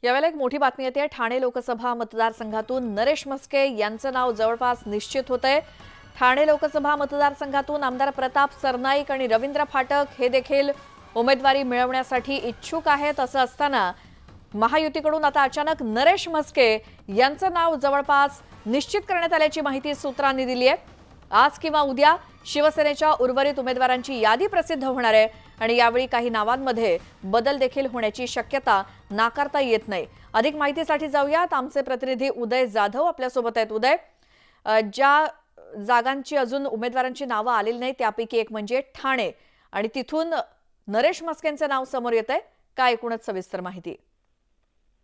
यावेळेला एक मोठी बातमी येते। ठाणे लोकसभा मतदारसंघातून नरेश म्हस्के यांचं नाव जवळपास निश्चित होतंय। ठाणे लोकसभा मतदारसंघातून आमदार प्रताप सरनाईक आणि रवींद्र फाटक हे देखील उमेदवारी मिळवण्यासाठी इच्छुक आहेत। असं असताना महायुतीकडून आता अचानक नरेश म्हस्के यांचं नाव जवळपास निश्चित करण्यात आल्याची माहिती सूत्रांनी दिली आहे। आज किंवा उद्या शिवसेनेच्या उर्वरित उमेदवारांची यादी प्रसिद्ध होणार आहे आणि यावेळी काही नावांमध्ये बदल देखील होण्याची शक्यता नाकारता येत नाही। अधिक माहितीसाठी जाऊयात, आमचे प्रतिनिधी उदय जाधव आपल्या सोबत आहेत। उदय, ज्या जागांची अजून उमेदवारांची नावं आलेली नाही त्यापैकी एक म्हणजे ठाणे आणि तिथून नरेश म्हस्केंचे नाव समोर येतंय, काय एकूणच सविस्तर माहिती?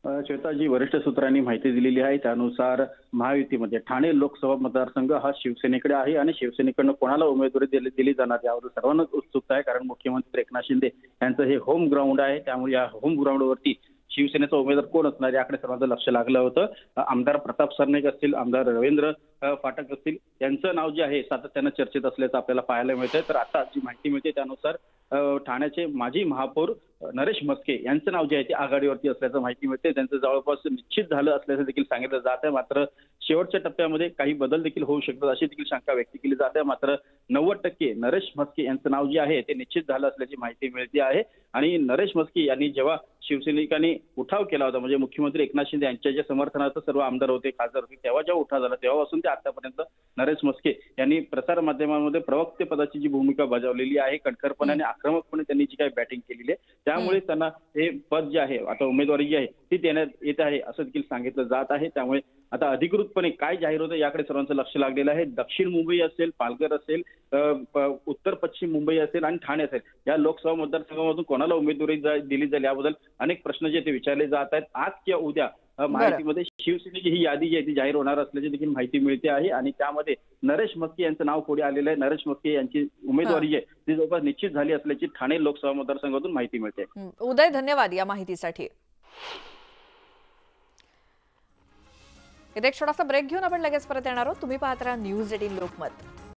श्वेता, जी वरिष्ठ सूत्रांनी माहिती दिलेली आहे त्यानुसार महायुतीमध्ये ठाणे लोकसभा मतदारसंघ हा शिवसेनेकडे आहे आणि शिवसेनेकडून कोणाला उमेदवारी दिली जाणार यावर सर्वांनाच उत्सुकता आहे। कारण मुख्यमंत्री एकनाथ शिंदे यांचं हे होम ग्राउंड आहे, त्यामुळे या होम ग्राउंडवरती शिवसेनेचा उमेदवार कोण असणार याकडे सर्वांचं लक्ष लागलं होतं। आमदार प्रताप सरनाईक असतील, आमदार रवींद्र फाटक असतील, यांचं नाव जे आहे सातत्यानं चर्चेत असल्याचं आपल्याला पाहायला मिळतंय। तर आता जी माहिती मिळते त्यानुसार ठाण्याचे माजी महापौर नरेश म्हस्के यांचं नाव जे आहे ते आघाडीवरती असल्याचं माहिती मिळते। त्यांचं जवळपास निश्चित झालं असल्याचं देखील सांगितलं जात आहे। मात्र शेवटच्या टप्प्यामध्ये काही बदल देखील होऊ शकतात अशी देखील शंका व्यक्त केली जाते। मात्र 90% नरेश म्हस्के यांचं नाव जे आहे ते निश्चित झालं असल्याची माहिती मिळते आहे। आणि नरेश म्हस्के यांनी जेव्हा शिवसैनिकांनी उठाव केला होता, म्हणजे मुख्यमंत्री एकनाथ शिंदे यांच्या जे समर्थनार्थ सर्व आमदार होते, खासदार होते, तेव्हा जेव्हा उठाव झाला तेव्हापासून ते आतापर्यंत नरेश म्हस्के यांनी प्रसार माध्यमांमध्ये प्रवक्ते पदाची जी भूमिका बजावलेली आहे, कणखरपणे आक्रमकपणे त्यांनी जी काही बॅटिंग केलेली आहे, त्यामुळे त्यांना हे पद जे आहे आता उमेदवारी जी आहे ती देण्यात येत आहे असं देखील सांगितलं जात आहे। त्यामुळे आता अधिकृतपणे काय जाहीर होतं याकडे सर्वांचं लक्ष लागलेलं आहे। दक्षिण मुंबई असेल, पालघर असेल, उत्तर पश्चिम मुंबई असेल आणि ठाणे असेल, या लोकसभा मतदारसंघामधून कोणाला उमेदवारी दिली जाईल याबद्दल अनेक प्रश्न जे ते विचारले जात आहेत। आज किंवा उद्या माहितीमध्ये शिवसेनेची ही यादी जी आहे ती जाहीर होणार असल्याची देखील माहिती मिळते आहे आणि त्यामध्ये नरेश म्हस्के यांचं नाव पुढे आलेलं आहे। नरेश म्हस्के यांची उमेदवारी जी आहे ती जवळपास निश्चित झाली असल्याची ठाणे लोकसभा मतदारसंघातून माहिती मिळते। उदय, धन्यवाद या माहितीसाठी। इथे एक छोटासा ब्रेक घेऊन आपण लगेच परत येणार आहोत। तुम्ही पाहत राहा न्यूज 18 लोकमत।